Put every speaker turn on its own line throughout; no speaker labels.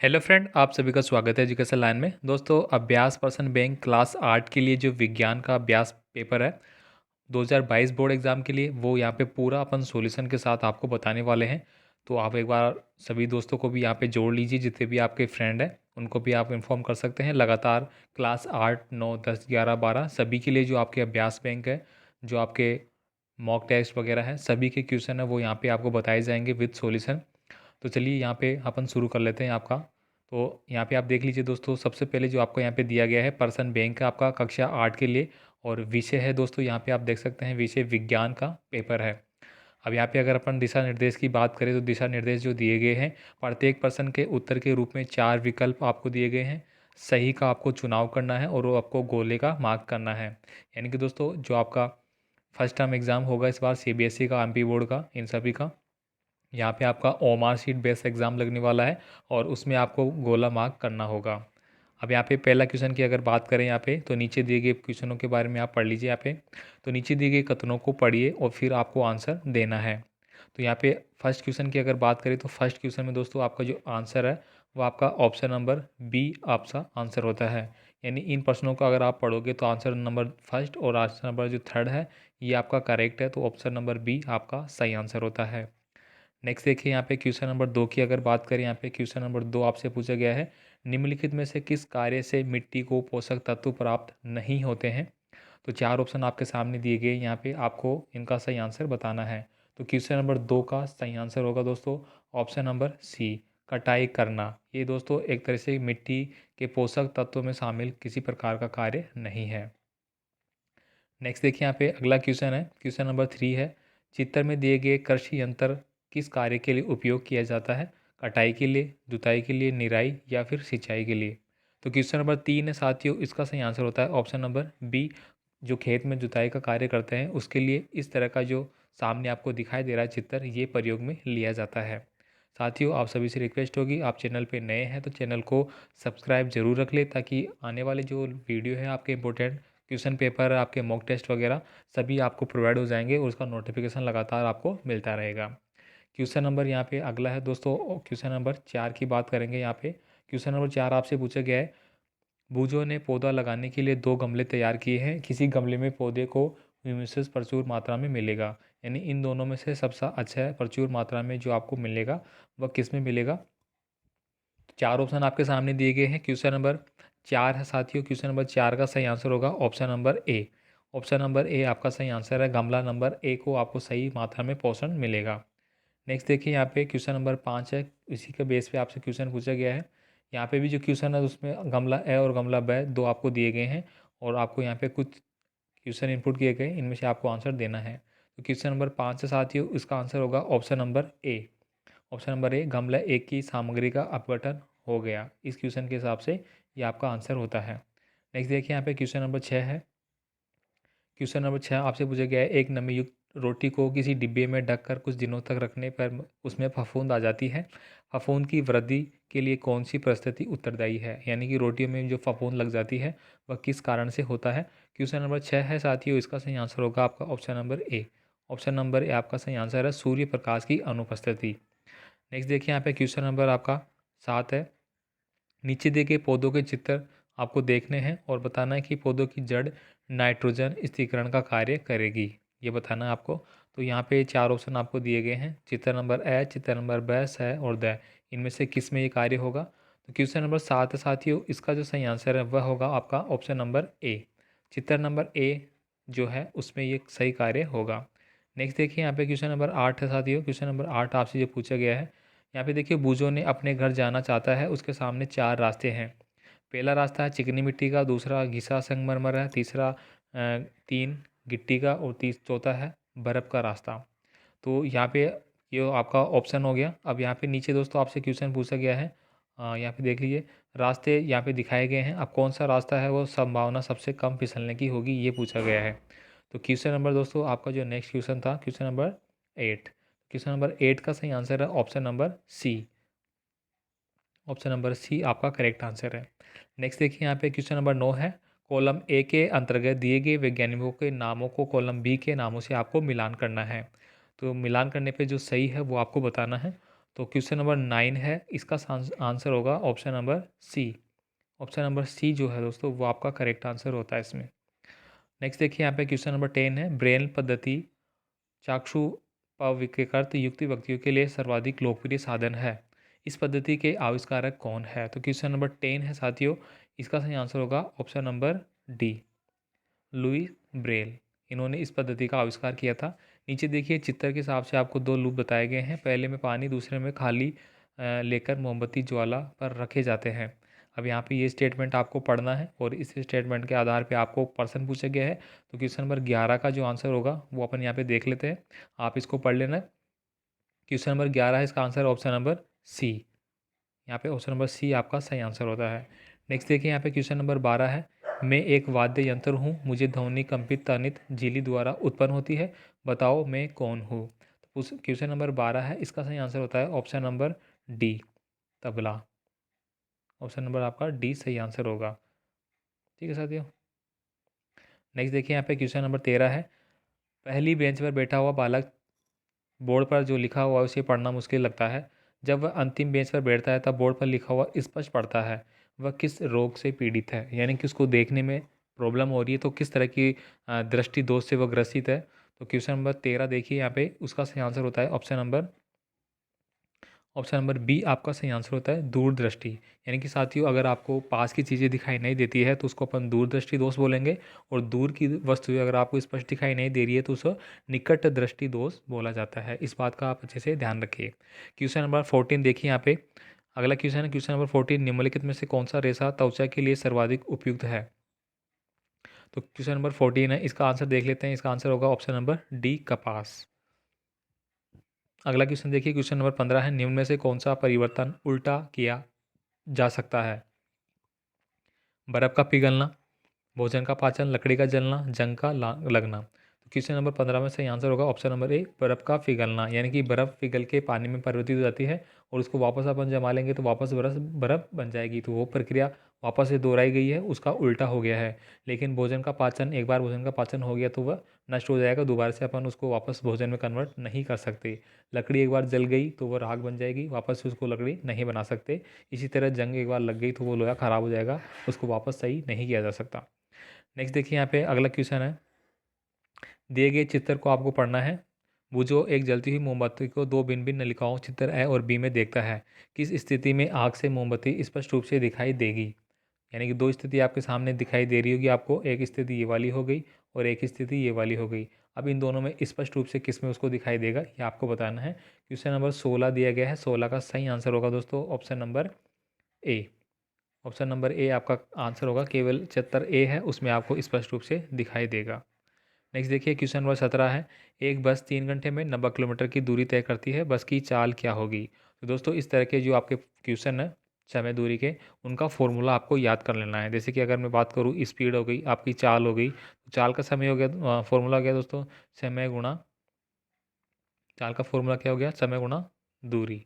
Hello friend, आप सभी का स्वागत है एजुकेशन लाइन में। दोस्तों, अभ्यास पर्सन बैंक क्लास 8 के लिए जो विज्ञान का अभ्यास पेपर है 2022 बोर्ड एग्जाम के लिए, वो यहाँ पे पूरा अपन सॉल्यूशन के साथ आपको बताने वाले हैं। तो आप एक बार सभी दोस्तों को भी यहाँ पे जोड़ लीजिए, जितने भी आपके फ्रेंड हैं उनको भी आप इन्फॉर्म कर सकते हैं। लगातार क्लास 8, 9, 10, 11, 12 सभी के लिए जो आपके अभ्यास बैंक है, जो आपके मॉक टेस्ट वगैरह है, सभी के क्वेश्चन है वो यहाँ पे आपको बताए जाएंगे विद सॉल्यूशन। तो चलिए यहाँ पे अपन शुरू कर लेते हैं आपका। तो यहाँ पे आप देख लीजिए दोस्तों, सबसे पहले जो आपको यहाँ पे दिया गया है पर्सन बैंक का आपका कक्षा 8 के लिए, और विषय है दोस्तों यहाँ पे आप देख सकते हैं विषय विज्ञान का पेपर है। अब यहाँ पे अगर अपन दिशा निर्देश की बात करें तो दिशा निर्देश जो दिए गए हैं, प्रत्येक प्रश्न के उत्तर के रूप में 4 विकल्प आपको दिए गए हैं। सही का आपको चुनाव करना है और वो आपको गोले का मार्क करना है। यानी कि दोस्तों, जो आपका फर्स्ट टर्म एग्ज़ाम होगा इस बार सीबीएसई का, एमपी बोर्ड का, इन सभी का, यहाँ पे आपका ओमार शीट बेस्ड एग्ज़ाम लगने वाला है और उसमें आपको गोला मार्क करना होगा। अब यहाँ पे पहला क्वेश्चन की अगर बात करें यहाँ पे, तो नीचे दिए गए क्वेश्चनों के बारे में आप पढ़ लीजिए यहाँ पे। तो नीचे दिए गए कथनों को पढ़िए और फिर आपको आंसर देना है। तो यहाँ पे फर्स्ट क्वेश्चन की अगर बात करें तो फर्स्ट क्वेश्चन में दोस्तों आपका जो आंसर है वो आपका ऑप्शन नंबर बी आपका आंसर होता है। यानी इन प्रश्नों को अगर आप पढ़ोगे तो आंसर नंबर फर्स्ट और आंसर नंबर जो थर्ड है ये आपका करेक्ट है, तो ऑप्शन नंबर बी आपका सही आंसर होता है। नेक्स्ट देखिए यहाँ पे क्वेश्चन नंबर 2 की अगर बात करें, यहाँ पे क्वेश्चन नंबर 2 आपसे पूछा गया है, निम्नलिखित में से किस कार्य से मिट्टी को पोषक तत्व प्राप्त नहीं होते हैं। तो 4 ऑप्शन आपके सामने दिए गए, यहाँ पे आपको इनका सही आंसर बताना है। तो क्वेश्चन नंबर 2 का सही आंसर होगा दोस्तों ऑप्शन नंबर सी, कटाई करना। ये दोस्तों एक तरह से मिट्टी के पोषक तत्वों में शामिल किसी प्रकार का कार्य नहीं है। नेक्स्ट देखिए यहाँ पे अगला क्वेश्चन है, क्वेश्चन नंबर 3 है, चित्र में दिए गए कृषि यंत्र किस कार्य के लिए उपयोग किया जाता है। कटाई के लिए, जुताई के लिए, निराई या फिर सिंचाई के लिए। तो क्वेश्चन नंबर 3 है साथियों, इसका सही आंसर होता है ऑप्शन नंबर बी, जो खेत में जुताई का कार्य करते हैं उसके लिए इस तरह का जो सामने आपको दिखाई दे रहा है चित्र, ये प्रयोग में लिया जाता है। साथियों, आप सभी से रिक्वेस्ट होगी, आप चैनल पे नए हैं तो चैनल को सब्सक्राइब जरूर रख ले, ताकि आने वाले जो वीडियो है आपके इंपॉर्टेंट क्वेश्चन पेपर, आपके मॉक टेस्ट वगैरह सभी आपको प्रोवाइड हो जाएंगे और उसका नोटिफिकेशन लगातार आपको मिलता रहेगा। क्वेश्चन नंबर यहाँ पे अगला है दोस्तों, क्वेश्चन नंबर 4 की बात करेंगे यहाँ पे। क्वेश्चन नंबर 4 आपसे पूछा गया है, भुजों ने पौधा लगाने के लिए 2 गमले तैयार किए हैं, किसी गमले में पौधे को ह्यूमिस प्रचुर मात्रा में मिलेगा। यानी इन दोनों में से सबसे अच्छा है प्रचुर मात्रा में जो आपको मिलेगा वह किस में मिलेगा। तो 4 ऑप्शन आपके सामने दिए गए हैं, क्वेश्चन नंबर 4 है साथियों, क्वेश्चन नंबर 4 का सही आंसर होगा ऑप्शन नंबर ए। ऑप्शन नंबर ए आपका सही आंसर है, गमला नंबर ए को आपको सही मात्रा में पोषण मिलेगा। नेक्स्ट देखिए यहाँ पे क्वेश्चन नंबर 5 है, इसी के बेस पे आपसे क्वेश्चन पूछा गया है। यहाँ पे भी जो क्वेश्चन है उसमें गमला ए और गमला ब दो आपको दिए गए हैं और आपको यहाँ पे कुछ क्वेश्चन इनपुट किए गए, इनमें से आपको आंसर देना है। तो क्वेश्चन नंबर 5 से साथियों इसका आंसर होगा ऑप्शन नंबर ए। ऑप्शन नंबर ए, गमला एक की सामग्री का अपघटन हो गया, इस क्वेश्चन के हिसाब से ये आपका आंसर होता है। नेक्स्ट देखिए यहाँ पे क्वेश्चन नंबर 6 है, क्वेश्चन नंबर 6 आपसे पूछा गया है, एक नमी युक्त रोटी को किसी डिब्बे में ढककर कुछ दिनों तक रखने पर उसमें फफूंद आ जाती है। फफूंद की वृद्धि के लिए कौन सी परिस्थिति उत्तरदायी है। यानी कि रोटियों में जो फफूंद लग जाती है वह किस कारण से होता है। क्वेश्चन नंबर 6 है साथियों, इसका सही आंसर होगा आपका ऑप्शन नंबर ए। ऑप्शन नंबर ए आपका सही आंसर है, सूर्य प्रकाश की अनुपस्थिति। नेक्स्ट देखिए यहाँ पे क्वेश्चन नंबर आपका 7 है, नीचे दिए गए पौधों के चित्र आपको देखने हैं और बताना है कि पौधों की जड़ नाइट्रोजन स्थिरीकरण का कार्य करेगी, ये बताना है आपको। तो यहाँ पे 4 ऑप्शन आपको दिए गए हैं, चित्र नंबर ए, चित्र नंबर ब, स और द, इनमें से किस में ये कार्य होगा। तो क्वेश्चन नंबर 7 साथियों, इसका जो सही आंसर है वह होगा आपका ऑप्शन नंबर ए, चित्र नंबर ए जो है उसमें ये सही कार्य होगा। नेक्स्ट देखिए यहाँ पे क्वेश्चन नंबर 8 है साथियों, क्वेश्चन नंबर 8 आपसे जो पूछा गया है, यहाँ पे देखिए बूजो ने अपने घर जाना चाहता है, उसके सामने 4 रास्ते हैं। पहला रास्ता है चिकनी मिट्टी का, दूसरा घिसा संगमरमर है, तीसरा 3 गिट्टी का और चौथा है बर्फ़ का रास्ता। तो यहाँ पे ये आपका ऑप्शन हो गया। अब यहाँ पे नीचे दोस्तों आपसे क्वेश्चन पूछा गया है, यहाँ पे देख लीजिए, रास्ते यहाँ पे दिखाए गए हैं, अब कौन सा रास्ता है वो संभावना सबसे कम फिसलने की होगी, ये पूछा गया है। तो क्वेश्चन नंबर दोस्तों आपका जो नेक्स्ट क्वेश्चन था क्वेश्चन नंबर 8, क्वेश्चन नंबर 8 का सही आंसर है option number C. Option number C आपका करेक्ट आंसर है। नेक्स्ट देखिए यहाँ पे क्वेश्चन नंबर 9 है, कॉलम ए के अंतर्गत दिए गए वैज्ञानिकों के नामों को कॉलम बी के नामों से आपको मिलान करना है। तो मिलान करने पे जो सही है वो आपको बताना है। तो क्वेश्चन नंबर 9 है, इसका आंसर होगा option number C. Option number C जो है दोस्तों वो आपका करेक्ट आंसर होता है इसमें। नेक्स्ट देखिए यहाँ पे क्वेश्चन नंबर 10 है, ब्रेल पद्धति चाक्षु पविकृत युक्त व्यक्तियों के लिए सर्वाधिक लोकप्रिय साधन है। इस पद्धति के आविष्कारक कौन है? तो क्वेश्चन नंबर 10 है साथियों, इसका सही आंसर होगा option number D, Louis Braille. इन्होंने इस पद्धति का आविष्कार किया था। नीचे देखिए चित्र के हिसाब से आपको दो लूप बताए गए हैं, पहले में पानी, दूसरे में खाली लेकर मोमबत्ती ज्वाला पर रखे जाते हैं। अब यहाँ पे ये स्टेटमेंट आपको पढ़ना है और इस स्टेटमेंट के आधार पे आपको प्रश्न पूछा गया है। तो क्वेश्चन नंबर 11 का जो आंसर होगा वो अपन यहाँ पे देख लेते हैं, आप इसको पढ़ लेना। क्वेश्चन नंबर 11 है, इसका आंसर ऑप्शन नंबर सी। यहाँ पे ऑप्शन नंबर सी आपका सही आंसर होता है। नेक्स्ट देखिए यहाँ पे क्वेश्चन नंबर 12 है, मैं एक वाद्य यंत्र हूँ, मुझे ध्वनि कंपित तनित झिल्ली द्वारा उत्पन्न होती है, बताओ मैं कौन हूँ? तो क्वेश्चन नंबर 12 है, इसका सही आंसर होता है option number D, tabla. Option number आपका डी सही आंसर होगा। ठीक है साथियों। नेक्स्ट देखिए यहाँ पे क्वेश्चन नंबर 13 है, पहली बेंच पर बैठा हुआ बालक बोर्ड पर जो लिखा हुआ है उसे पढ़ना मुश्किल लगता है, जब वह अंतिम बेंच पर बैठता है तब बोर्ड पर लिखा हुआ स्पष्ट पढ़ता है, वह किस रोग से पीड़ित है? यानी कि उसको देखने में प्रॉब्लम हो रही है, तो किस तरह की दृष्टि दोष से वह ग्रसित है? तो क्वेश्चन नंबर 13 देखिए यहाँ पे, उसका सही आंसर होता है ऑप्शन नंबर बी आपका सही आंसर होता है दूरदृष्टि। यानी कि साथियों अगर आपको पास की चीज़ें दिखाई नहीं देती है तो उसको अपन दूरदृष्टि दोष बोलेंगे, और दूर की वस्तु अगर आपको स्पष्ट दिखाई नहीं दे रही है तो उसको निकट दृष्टि दोष बोला जाता है। इस बात का आप अच्छे से ध्यान रखिए। क्वेश्चन नंबर 14 देखिए यहाँ पे, अगला क्वेश्चन है क्वेश्चन नंबर 14, निम्नलिखित में से कौन सा रेशा त्वचा के लिए सर्वाधिक उपयुक्त है? तो क्वेश्चन नंबर 14 है, इसका आंसर देख लेते हैं। इसका आंसर होगा ऑप्शन नंबर डी, कपास। अगला क्वेश्चन देखिए क्वेश्चन नंबर 15 है, निम्न में से कौन सा परिवर्तन उल्टा किया जा सकता है? बर्फ का पिघलना, भोजन का पाचन, लकड़ी का जलना, जंग का लगना। तो क्वेश्चन नंबर 15 में सही आंसर होगा ऑप्शन नंबर ए, बर्फ का पिघलना। यानी कि बर्फ पिघल के पानी में परिवर्तित हो जाती है और उसको वापस अपन जमा लेंगे तो वापस बर्फ बर्फ बन जाएगी, तो वो प्रक्रिया वापस से दोहराई गई है, उसका उल्टा हो गया है। लेकिन भोजन का पाचन, एक बार भोजन का पाचन हो गया तो वह नष्ट हो जाएगा, दोबारा से अपन उसको वापस भोजन में कन्वर्ट नहीं कर सकते। लकड़ी एक बार जल गई तो वह राख बन जाएगी, वापस से उसको लकड़ी नहीं बना सकते। इसी तरह जंग एक बार लग गई तो वो लोहा खराब हो जाएगा, उसको वापस सही नहीं किया जा सकता। नेक्स्ट देखिए यहाँ पे अगला क्वेश्चन है, दिए गए चित्र को आपको पढ़ना है। बुझो एक जलती हुई मोमबत्ती को दो भिन्न भिन्न नलिकाओं चित्र ए और बी में देखता है, किस स्थिति में आग से मोमबत्ती स्पष्ट रूप से दिखाई देगी? यानी कि दो स्थिति आपके सामने दिखाई दे रही होगी आपको, एक स्थिति ये वाली हो गई और एक स्थिति ये वाली हो गई। अब इन दोनों में स्पष्ट रूप से किस में उसको दिखाई देगा ये आपको बताना है। क्वेश्चन नंबर 16 दिया गया है, 16 का सही आंसर होगा दोस्तों ऑप्शन नंबर ए। ऑप्शन नंबर ए आपका आंसर होगा, केवल चित्र ए है उसमें आपको स्पष्ट रूप से दिखाई देगा। नेक्स्ट देखिए क्वेश्चन नंबर 17 है, एक बस 3 घंटे में 90 किलोमीटर की दूरी तय करती है, बस की चाल क्या होगी? तो दोस्तों इस तरह के जो आपके क्वेश्चन है समय दूरी के, उनका फॉर्मूला आपको याद कर लेना है। जैसे कि अगर मैं बात करूँ, स्पीड हो गई, आपकी चाल हो गई, तो चाल का समय हो गया, फॉर्मूला हो गया दोस्तों समय गुणा, चाल का फॉर्मूला क्या हो गया, समय गुणा दूरी।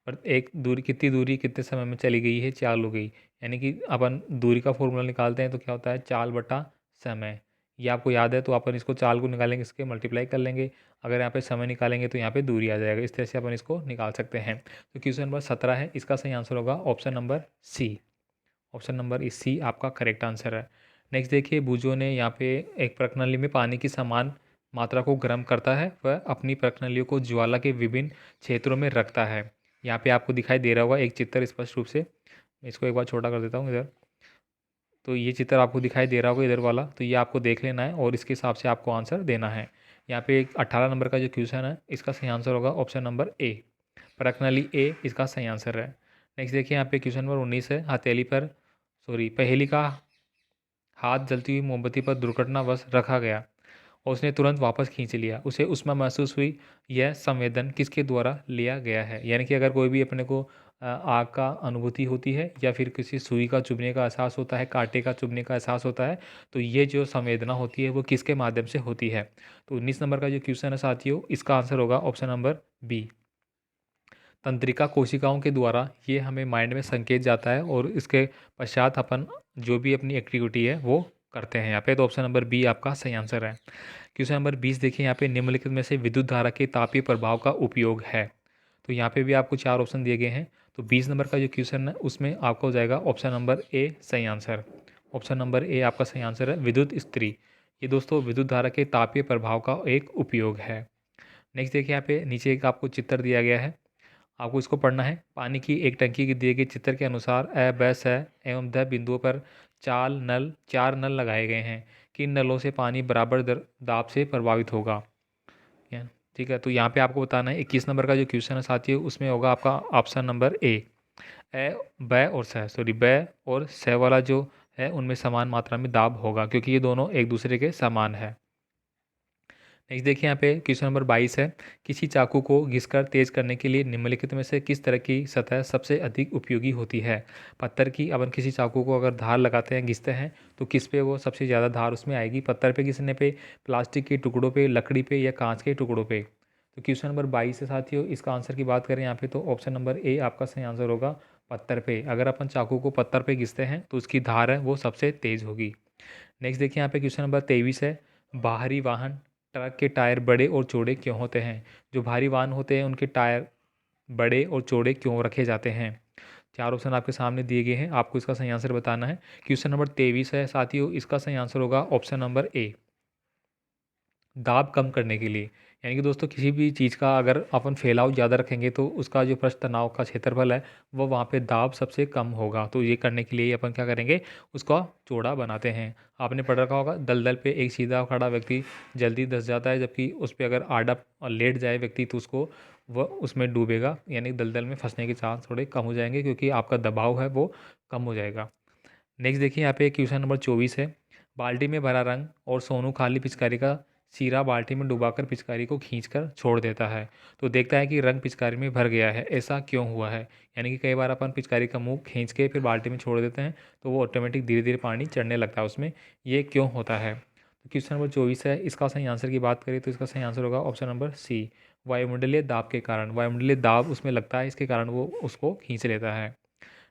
और एक दूरी, कितनी दूरी कितने समय में चली गई है, चाल हो गई। यानी कि अपन दूरी का फॉर्मूला निकालते हैं तो क्या होता है, चाल बटा समय। ये आपको याद है तो अपन इसको चाल को निकालेंगे, इसके मल्टीप्लाई कर लेंगे, अगर यहाँ पे समय निकालेंगे तो यहाँ पे दूरी आ जाएगा। इस तरह से अपन इसको निकाल सकते हैं। तो क्वेश्चन नंबर 17 है, इसका सही आंसर होगा option number C. Option number C आपका करेक्ट आंसर है। नेक्स्ट देखिए, बूजो ने यहाँ पे एक प्रणाली में पानी की समान मात्रा को गर्म करता है, वह अपनी प्रणालियों को ज्वाला के विभिन्न क्षेत्रों में रखता है। यहाँ पे आपको दिखाई दे रहा होगा एक चित्र स्पष्ट रूप से, मैं इसको एक बार छोटा कर देता हूँ इधर। तो ये चित्र आपको दिखाई दे रहा होगा इधर वाला, तो ये आपको देख लेना है और इसके हिसाब से आपको आंसर देना है। यहाँ पे एक 18 नंबर का जो क्वेश्चन है, इसका सही आंसर होगा ऑप्शन नंबर ए, प्रणाली ए इसका सही आंसर है। नेक्स्ट देखिए यहाँ पे क्वेश्चन नंबर 19 है, हथेली पर पहेली का हाथ जलती हुई मोमबत्ती पर दुर्घटनावश रखा गया और उसने तुरंत वापस खींच लिया, उसे उसमें महसूस हुई, यह संवेदन किसके द्वारा लिया गया है? यानी कि अगर कोई भी अपने को आग का अनुभूति होती है या फिर किसी सुई का चुभने का एहसास होता है, कांटे का चुभने का एहसास होता है, तो ये जो संवेदना होती है वो किसके माध्यम से होती है? तो 19 नंबर का जो क्वेश्चन है साथियों, इसका आंसर होगा ऑप्शन नंबर बी, तंत्रिका कोशिकाओं के द्वारा ये हमें माइंड में संकेत जाता है और इसके पश्चात अपन जो भी अपनी एक्टिविटी है वो करते हैं यहाँ पे। तो ऑप्शन नंबर बी आपका सही आंसर है। क्वेश्चन नंबर 20 देखिए यहाँ पे, निम्नलिखित में से विद्युत धारा के तापीय प्रभाव का उपयोग है। तो यहाँ पे भी आपको 4 ऑप्शन दिए गए हैं। तो 20 नंबर का जो क्वेश्चन है उसमें आपका हो जाएगा ऑप्शन नंबर ए सही आंसर। ऑप्शन नंबर ए आपका सही आंसर है, विद्युत इस्त्री। ये दोस्तों विद्युत धारा के तापीय प्रभाव का एक उपयोग है। नेक्स्ट देखिए यहाँ पे नीचे एक आपको चित्र दिया गया है, आपको इसको पढ़ना है। पानी की एक टंकी के दिए गए चित्र के अनुसार अ ब स एवं द बिंदुओं पर चार नल लगाए गए हैं। किन नलों से पानी बराबर दाब से प्रभावित होगा? या- ठीक है, तो यहाँ पे आपको बताना है 21 नंबर का जो क्वेश्चन है साथियों उसमें होगा आपका ऑप्शन नंबर ए ब और स सॉरी ब और स वाला जो है उनमें समान मात्रा में दाब होगा, क्योंकि ये दोनों एक दूसरे के समान है। नेक्स्ट देखिए यहाँ पे क्वेश्चन नंबर 22 है, किसी चाकू को घिसकर तेज करने के लिए निम्नलिखित में से किस तरह की सतह सबसे अधिक उपयोगी होती है? पत्थर की। अपन किसी चाकू को अगर धार लगाते हैं, घिसते हैं, तो किस पे वो सबसे ज़्यादा धार उसमें आएगी? पत्थर पे घिसने पे, प्लास्टिक के टुकड़ों पे, लकड़ी पे या कांच के टुकड़ों पे? तो क्वेश्चन नंबर 22 है साथियों, इसका आंसर की बात करें यहाँ पे तो ऑप्शन नंबर ए आपका सही आंसर होगा, पत्थर पे। अगर अपन चाकू को पत्थर पे घिसते हैं तो उसकी धार है वो सबसे तेज होगी। नेक्स्ट देखिए यहाँ पे क्वेश्चन नंबर 23 है, बाहरी वाहन ट्रक के टायर बड़े और चौड़े क्यों होते हैं? जो भारी वाहन होते हैं उनके टायर बड़े और चौड़े क्यों रखे जाते हैं? 4 ऑप्शन आपके सामने दिए गए हैं, आपको इसका सही आंसर बताना है। क्वेश्चन नंबर 23 है साथियों, इसका सही आंसर होगा ऑप्शन नंबर ए, दाब कम करने के लिए। यानी कि दोस्तों किसी भी चीज़ का अगर अपन फैलाव ज़्यादा रखेंगे तो उसका जो पृष्ठ तनाव का क्षेत्रफल है वो वहाँ पे दाब सबसे कम होगा। तो ये करने के लिए अपन क्या करेंगे, उसका चौड़ा बनाते हैं। आपने पढ़ रखा होगा दलदल पे एक सीधा खड़ा व्यक्ति जल्दी धंस जाता है, जबकि उस पर अगर आड़ा लेट जाए व्यक्ति तो उसको वह उसमें डूबेगा, यानी दलदल में फंसने के चांस थोड़े कम हो जाएंगे, क्योंकि आपका दबाव है वो कम हो जाएगा। नेक्स्ट देखिए यहाँ पे क्वेश्चन नंबर 24 है, बाल्टी में भरा रंग और सोनू खाली पिचकारी का सीरा बाल्टी में डुबाकर पिचकारी को खींचकर छोड़ देता है, तो देखता है कि रंग पिचकारी में भर गया है, ऐसा क्यों हुआ है? यानी कि कई बार अपन पिचकारी का मुंह खींच के फिर बाल्टी में छोड़ देते हैं तो वो ऑटोमेटिक धीरे धीरे पानी चढ़ने लगता है उसमें, ये क्यों होता है? तो क्वेश्चन नंबर 24 है, इसका सही आंसर की बात करें तो इसका सही आंसर होगा ऑप्शन नंबर सी, वायुमंडलीय दाब के कारण। वायुमंडलीय दाब उसमें लगता है, इसके कारण वो उसको खींच लेता है।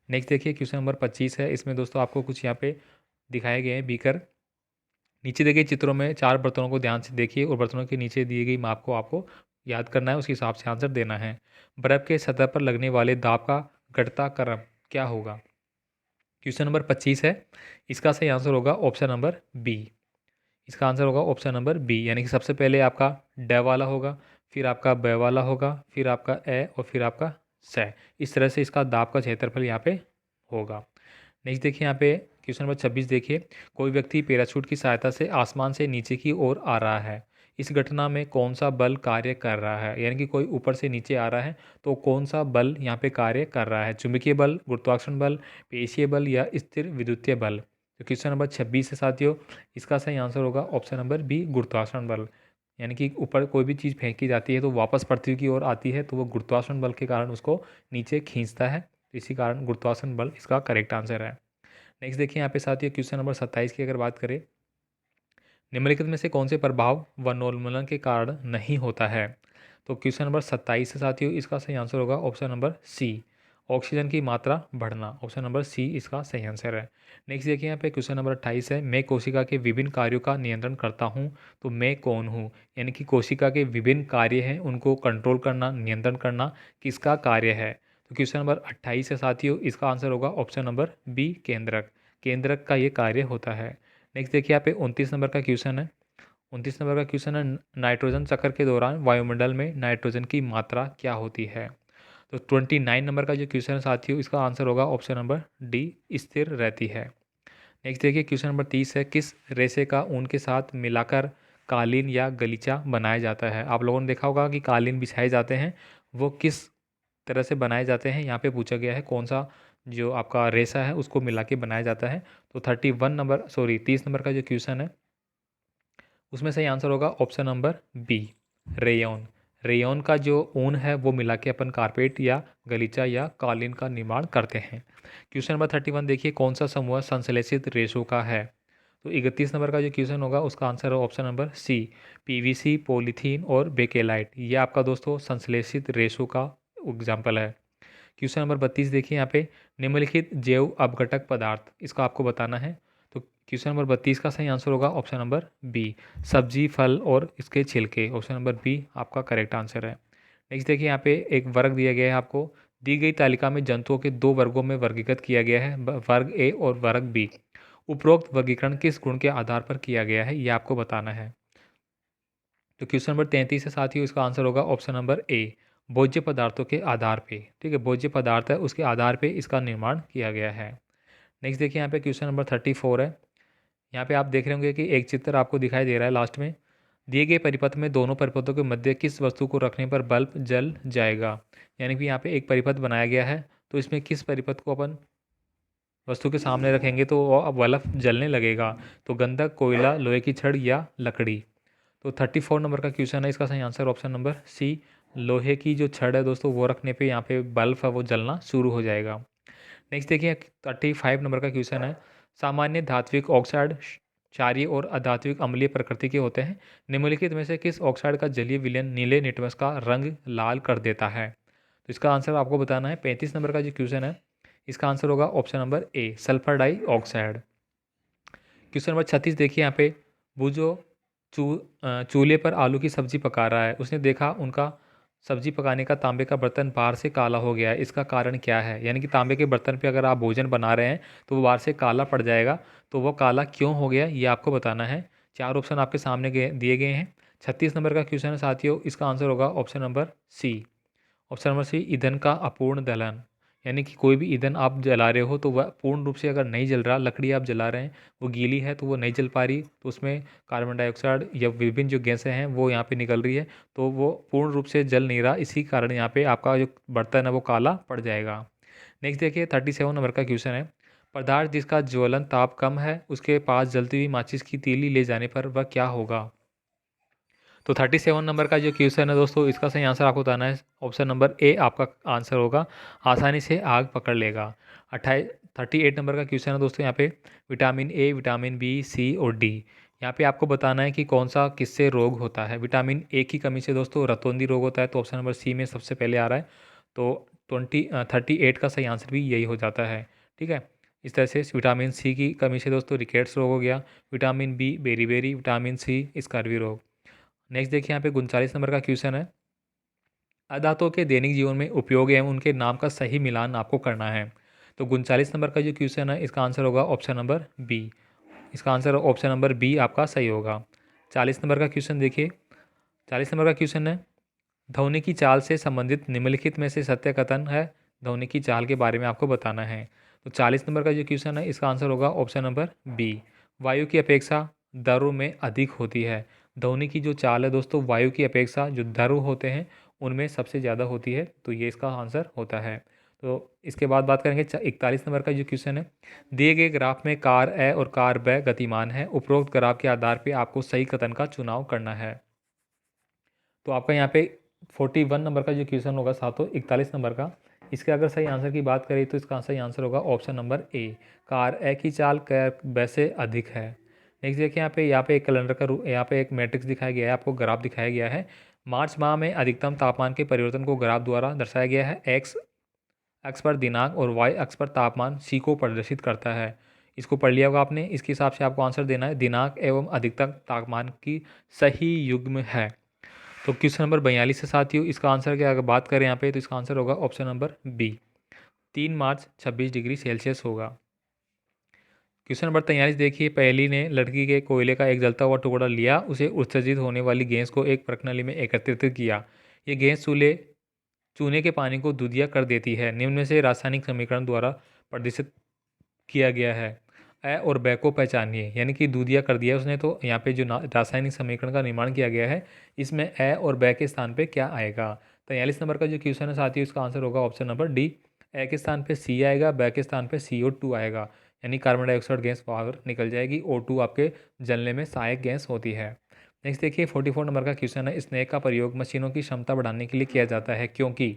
नेक्स्ट देखिए क्वेश्चन नंबर 25 है, इसमें दोस्तों आपको कुछ यहाँ पे दिखाए गए हैं बीकर। नीचे दिए गए चित्रों में 4 बर्तनों को ध्यान से देखिए और बर्तनों के नीचे दी गई माप को आपको याद करना है, उसके हिसाब से आंसर देना है। बर्फ के सतह पर लगने वाले दाब का घटता क्रम क्या होगा? क्वेश्चन नंबर 25 है, इसका सही आंसर होगा ऑप्शन नंबर बी। इसका आंसर होगा ऑप्शन नंबर बी, यानी कि सबसे पहले आपका ड वाला होगा, फिर आपका ब वाला होगा, फिर आपका ए और फिर आपका स। इस तरह से इसका दाब का क्षेत्रफल यहाँ पे होगा। नेक्स्ट देखिए यहाँ पे क्वेश्चन नंबर 26 देखिए, कोई व्यक्ति पैराशूट की सहायता से आसमान से नीचे की ओर आ रहा है, इस घटना में कौन सा बल कार्य कर रहा है? यानी कि कोई ऊपर से नीचे आ रहा है तो कौन सा बल यहाँ पे कार्य कर रहा है? चुंबकीय बल, गुरुत्वाकर्षण बल, पेशीय बल या स्थिर विद्युतीय बल? तो क्वेश्चन नंबर 26 है साथियों, इसका सही आंसर होगा ऑप्शन नंबर बी, गुरुत्वाकर्षण बल। यानी कि ऊपर कोई भी चीज़ फेंकी जाती है तो वापस पृथ्वी की ओर आती है, तो वो गुरुत्वाकर्षण बल के कारण उसको नीचे खींचता है, तो इसी कारण गुरुत्वाकर्षण बल इसका करेक्ट आंसर है। नेक्स्ट देखिए यहाँ पे साथियों क्वेश्चन नंबर 27 की अगर बात करें, निम्नलिखित में से कौन से प्रभाव वनोन्मूलन के कारण नहीं होता है? तो क्वेश्चन नंबर 27 है साथियों, इसका सही आंसर होगा ऑप्शन नंबर सी, ऑक्सीजन की मात्रा बढ़ना। ऑप्शन नंबर सी इसका सही आंसर है। नेक्स्ट देखिए यहाँ पे क्वेश्चन नंबर 28 है, मैं कोशिका के विभिन्न कार्यों का नियंत्रण करता हूँ, तो मैं कौन हूँ? यानी कि कोशिका के विभिन्न कार्य हैं उनको कंट्रोल करना, नियंत्रण करना किसका कार्य है? तो क्वेश्चन नंबर 28 है साथियों, इसका आंसर होगा ऑप्शन नंबर बी, केंद्रक। केंद्रक का ये कार्य होता है। नेक्स्ट देखिए यहाँ पे 29 नंबर का क्वेश्चन है। 29 नंबर का क्वेश्चन है, नाइट्रोजन चक्र के दौरान वायुमंडल में नाइट्रोजन की मात्रा क्या होती है? तो 29 नंबर का जो क्वेश्चन है साथियों, इसका आंसर होगा ऑप्शन नंबर डी, स्थिर रहती है। नेक्स्ट देखिए क्वेश्चन नंबर 30 है, किस रेशे का ऊन के साथ मिलाकर कालीन या गलीचा बनाया जाता है? आप लोगों ने देखा होगा कि कालीन बिछाए जाते हैं, वो किस तरह से बनाए जाते हैं? यहाँ पे पूछा गया है कौन सा जो आपका रेशा है उसको मिला के बनाया जाता है। तो 30 नंबर का जो क्वेश्चन है उसमें सही आंसर होगा option number B, rayon. Rayon का जो ऊन है वो मिला के अपन कारपेट या गलीचा या कालीन का निर्माण करते हैं। क्वेश्चन नंबर 31 देखिए, कौन सा समूह संश्लेषित रेशों का है? तो 31 नंबर का जो क्वेश्चन होगा उसका आंसर है option number C, PVC, polythene और बेकेलाइट। ये आपका दोस्तों संश्लेषित रेशों का एग्जाम्पल है। क्वेश्चन नंबर 32 देखिए यहाँ पे, निम्नलिखित जैव अपघटक पदार्थ, इसका आपको बताना है। तो क्वेश्चन नंबर 32 का सही आंसर होगा ऑप्शन नंबर बी, सब्जी, फल और इसके छिलके। ऑप्शन नंबर बी आपका करेक्ट आंसर है। नेक्स्ट देखिए यहाँ पे एक वर्ग दिया गया है आपको। दी गई तालिका में जंतुओं के दो वर्गों में वर्गीकृत किया गया है, वर्ग ए और वर्ग बी। उपरोक्त वर्गीकरण किस गुण के आधार पर किया गया है, ये आपको बताना है। तो क्वेश्चन नंबर 33 से साथियों इसका आंसर होगा ऑप्शन नंबर ए, भोज्य पदार्थों के आधार पे। ठीक है, भोज्य पदार्थ है उसके आधार पे इसका निर्माण किया गया है। नेक्स्ट देखिए यहाँ पे क्वेश्चन नंबर 34 है। यहाँ पे आप देख रहे होंगे कि एक चित्र आपको दिखाई दे रहा है लास्ट में। दिए गए परिपथ में दोनों परिपथों के मध्य किस वस्तु को रखने पर बल्ब जल जाएगा। यानी कि यहाँ पे एक परिपथ बनाया गया है, तो इसमें किस परिपथ को अपन वस्तु के सामने रखेंगे तो वो बल्ब जलने लगेगा। तो गंधक, कोयला, लोहे की छड़ या लकड़ी। तो 34 नंबर का क्वेश्चन है, इसका सही आंसर ऑप्शन नंबर सी, लोहे की जो छड़ है दोस्तों वो रखने पे यहाँ पे बल्ब है वो जलना शुरू हो जाएगा। नेक्स्ट देखिए 35 नंबर का क्वेश्चन है। सामान्य धात्विक ऑक्साइड क्षारीय और अधात्विक अम्लीय प्रकृति के होते हैं। निम्नलिखित में से किस ऑक्साइड का जलीय विलयन नीले लिटमस का रंग लाल कर देता है। तो इसका आंसर आपको बताना है। 35 नंबर का जो क्वेश्चन है इसका आंसर होगा option number A, sulphur dioxide. Question number 36 देखिए यहाँ पे। बूझो चूल्हे पर आलू की सब्जी पका रहा है। उसने देखा उनका सब्जी पकाने का तांबे का बर्तन बाहर से काला हो गया है, इसका कारण क्या है। यानी कि तांबे के बर्तन पे अगर आप भोजन बना रहे हैं तो वो बाहर से काला पड़ जाएगा, तो वो काला क्यों हो गया ये आपको बताना है। चार ऑप्शन आपके सामने दिए गए हैं। 36 नंबर का क्वेश्चन है साथियों, इसका आंसर होगा option number C. Option number C, ईंधन का अपूर्ण दहन। यानी कि कोई भी ईंधन आप जला रहे हो तो वह पूर्ण रूप से अगर नहीं जल रहा, लकड़ी आप जला रहे हैं वो गीली है तो वो नहीं जल पा रही, तो उसमें कार्बन डाइऑक्साइड या विभिन्न जो गैसें हैं वो यहाँ पे निकल रही है, तो वो पूर्ण रूप से जल नहीं रहा, इसी कारण यहाँ पे आपका जो बर्तन है वो काला पड़ जाएगा। नेक्स्ट देखिए 37 नंबर का क्वेश्चन है। पदार्थ जिसका ज्वलन ताप कम है उसके पास जलती हुई माचिस की तीली ले जाने पर वह क्या होगा। तो 37 नंबर का जो क्वेश्चन है दोस्तों इसका सही आंसर आपको बताना है। ऑप्शन नंबर ए आपका आंसर होगा, आसानी से आग पकड़ लेगा। 38 नंबर का क्वेश्चन है दोस्तों यहाँ पे। विटामिन ए, विटामिन बी, सी और डी, यहाँ पे आपको बताना है कि कौन सा किससे रोग होता है। विटामिन ए की कमी से दोस्तों रतौंधी रोग होता है, तो ऑप्शन नंबर सी में सबसे पहले आ रहा है। तो 38 का सही आंसर भी यही हो जाता है। ठीक है, इस तरह से विटामिन सी की कमी से दोस्तों रिकेट्स रोग हो गया। Vitamin B beriberi, vitamin C scurvy रोग। नेक्स्ट देखिए यहाँ पे 39 नंबर का क्वेश्चन है। अधातुओं के दैनिक जीवन में उपयोग एवं उनके नाम का सही मिलान आपको करना है। तो 39 नंबर का जो क्वेश्चन है इसका आंसर होगा ऑप्शन नंबर बी। इसका आंसर ऑप्शन नंबर बी आपका सही होगा। 40 नंबर का क्वेश्चन देखिए। 40 नंबर का क्वेश्चन है, ध्वनि की चाल से संबंधित निम्नलिखित में से सत्य कथन है। ध्वनि की चाल के बारे में आपको बताना है। तो 40 नंबर का जो क्वेश्चन है इसका आंसर होगा ऑप्शन नंबर बी, वायु की अपेक्षा दरों में अधिक होती है। ध्वनि की जो चाल है दोस्तों वायु की अपेक्षा जो दर होते हैं उनमें सबसे ज़्यादा होती है, तो ये इसका आंसर होता है। तो इसके बाद बात करेंगे 41 नंबर का जो क्वेश्चन है। दिए गए ग्राफ में कार ए और कार ब गतिमान है, उपरोक्त ग्राफ के आधार पर आपको सही कथन का चुनाव करना है। तो आपका यहाँ पे 41 नंबर का जो क्वेश्चन होगा सातों 41 नंबर का, इसके अगर सही आंसर की बात करें तो इसका सही आंसर होगा ऑप्शन नंबर ए, कार ए की चाल कार ब से अधिक है। नेक्स्ट देखिए यहाँ पे एक कैलेंडर का यहाँ पे एक मैट्रिक्स दिखाया गया है, आपको ग्राफ दिखाया गया है। मार्च माह में अधिकतम तापमान के परिवर्तन को ग्राफ द्वारा दर्शाया गया है। एक्स अक्ष पर दिनांक और वाई अक्ष पर तापमान सी को प्रदर्शित करता है। इसको पढ़ लिया होगा आपने, इसके हिसाब से आपको आंसर देना है। दिनांक एवं अधिकतम तापमान की सही युग्म है। तो क्वेश्चन नंबर 42 से साथियों इसका आंसर की अगर बात करें यहाँ पे तो इसका आंसर होगा ऑप्शन नंबर बी, 3 मार्च 26 डिग्री सेल्सियस होगा। क्वेश्चन नंबर 43 देखिए। पहली ने लड़की के कोयले का एक जलता हुआ टुकड़ा लिया, उसे उत्सर्जित होने वाली गैस को एक प्रणाली में एकत्रित किया। ये गैस चूने के पानी को दूधिया कर देती है। निम्न में से रासायनिक समीकरण द्वारा प्रदर्शित किया गया है। ए और ब को पहचानिए। यानी कि दूधिया कर दिया उसने, तो यहाँ पे जो रासायनिक समीकरण का निर्माण किया गया है इसमें ए और ब के स्थान पे क्या आएगा। 43 नंबर का जो क्वेश्चन है साथियों इसका आंसर होगा ऑप्शन नंबर डी, ए के स्थान पे सी आएगा, ब के स्थान पे CO2 आएगा। यानी कार्बन डाइऑक्साइड गैस बाहर निकल जाएगी, O2 आपके जलने में सहायक गैस होती है। नेक्स्ट देखिए 44 नंबर का क्वेश्चन है। स्नेक का प्रयोग मशीनों की क्षमता बढ़ाने के लिए किया जाता है क्योंकि।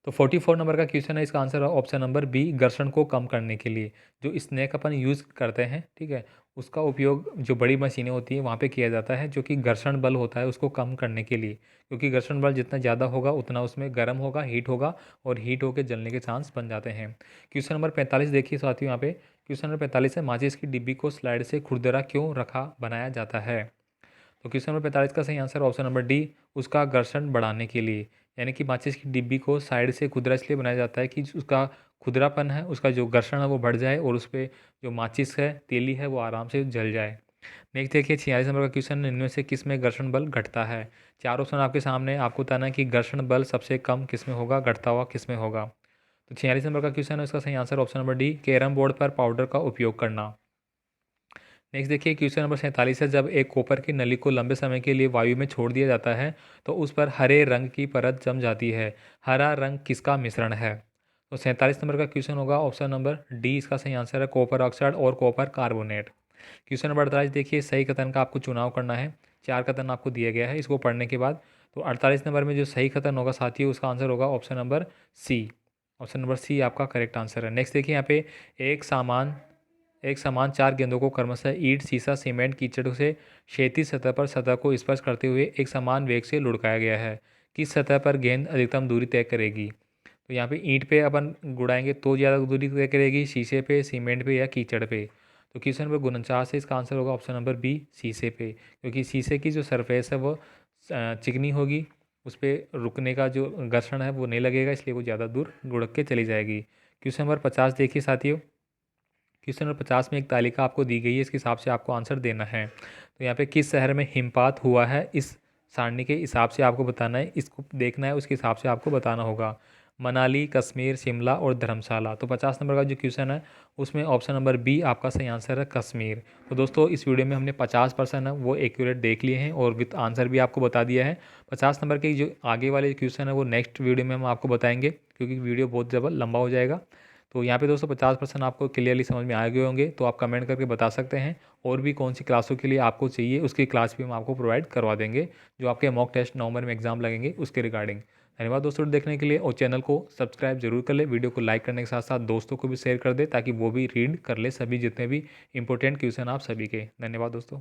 तो 44 नंबर का क्वेश्चन है, इसका आंसर है ऑप्शन नंबर बी, घर्षण को कम करने के लिए। जो स्नेक अपन यूज़ करते हैं, ठीक है, उसका उपयोग जो बड़ी मशीनें होती हैं वहाँ पे किया जाता है, जो कि घर्षण बल होता है उसको कम करने के लिए। क्योंकि घर्षण बल जितना ज़्यादा होगा उतना उसमें गर्म होगा, हीट होगा, और हीट होकर जलने के चांस बन जाते हैं। क्वेश्चन नंबर 45 देखिए साथियों यहाँ पे। क्वेश्चन नंबर 45 है, माचिस की डिब्बी को स्लाइड से खुरदरा क्यों रखा बनाया जाता है। तो क्वेश्चन नंबर 45 का सही आंसर ऑप्शन नंबर डी, उसका घर्षण बढ़ाने के लिए। यानी कि माचिस की डिब्बी को साइड से खुरदरा इसलिए बनाया जाता है कि उसका खुरदरापन है, उसका जो घर्षण है वो बढ़ जाए और उस पे जो माचिस है, तीली है, वो आराम से जल जाए। नेक्स्ट देखिए 46 नंबर का क्वेश्चन, इनमें से किस में घर्षण बल घटता है। चार ऑप्शन आपके सामने, आपको बताना है कि घर्षण बल सबसे कम किस में होगा, घटता हुआ किस में होगा। तो 46 नंबर का क्वेश्चन है, इसका सही answer option number D, carrom board पर पाउडर का उपयोग करना। नेक्स्ट देखिए क्वेश्चन नंबर 47 है, जब एक कॉपर की नली को लंबे समय के लिए वायु में छोड़ दिया जाता है तो उस पर हरे रंग की परत जम जाती है। हरा रंग किसका मिश्रण है। तो 47 नंबर का क्वेश्चन होगा ऑप्शन नंबर डी, इसका सही आंसर है कॉपर ऑक्साइड और कॉपर कार्बोनेट। क्वेश्चन नंबर 48 देखिए, सही कथन का आपको चुनाव करना है। चार कथन आपको दिया गया है, इसको पढ़ने के बाद तो 48 नंबर में जो सही कथन होगा साथियों, उसका आंसर होगा option number C. Option number C आपका करेक्ट आंसर है। नेक्स्ट देखिए यहाँ पे एक समान चार गेंदों को क्रमशः ईंट, शीशा, सीमेंट, कीचड़ से क्षैतिज सतह पर सतह को स्पर्श करते हुए एक समान वेग से लुढ़काया गया है। किस सतह पर गेंद अधिकतम दूरी तय करेगी। तो यहाँ पे ईंट पे अपन गुड़ाएंगे तो ज़्यादा दूरी तय करेगी, शीशे पे, सीमेंट पे या कीचड़ पे। तो क्वेश्चन नंबर 49 से इसका आंसर होगा ऑप्शन नंबर बी, शीशे पे, क्योंकि शीशे की जो सरफेस है वो चिकनी होगी, उस पर रुकने का जो घर्षण है वो नहीं लगेगा, इसलिए वो ज़्यादा दूर गुड़क के चली जाएगी। क्वेश्चन नंबर 50 देखिए साथियों, क्वेश्चन नंबर 50 में एक तालिका आपको दी गई है, इसके हिसाब से आपको आंसर देना है। तो यहाँ पे किस शहर में हिमपात हुआ है, इस सारणी के हिसाब से आपको बताना है, इसको देखना है, उसके हिसाब से आपको बताना होगा। मनाली, कश्मीर, शिमला और धर्मशाला। तो 50 नंबर का जो क्वेश्चन है उसमें ऑप्शन नंबर बी आपका सही आंसर है, कश्मीर। तो दोस्तों इस वीडियो में हमने 50% है वो एक्यूरेट देख लिए हैं और विथ आंसर भी आपको बता दिया है। 50 नंबर के जो आगे वाले क्वेश्चन है वो नेक्स्ट वीडियो में हम आपको बताएंगे, क्योंकि वीडियो बहुत ज़्यादा लंबा हो जाएगा। तो यहाँ पे दोस्तों 50% आपको क्लियरली समझ में आ गए होंगे, तो आप कमेंट करके बता सकते हैं। और भी कौन सी क्लासों के लिए आपको चाहिए उसकी क्लास भी हम आपको प्रोवाइड करवा देंगे, जो आपके मॉक टेस्ट नवंबर में एग्जाम लगेंगे उसके रिगार्डिंग। धन्यवाद दोस्तों देखने के लिए, और चैनल को सब्सक्राइब जरूर कर ले, वीडियो को लाइक करने के साथ साथ दोस्तों को भी शेयर कर दे, ताकि वो भी रीड कर ले सभी जितने भी इंपॉर्टेंट क्वेश्चन आप सभी के। धन्यवाद दोस्तों।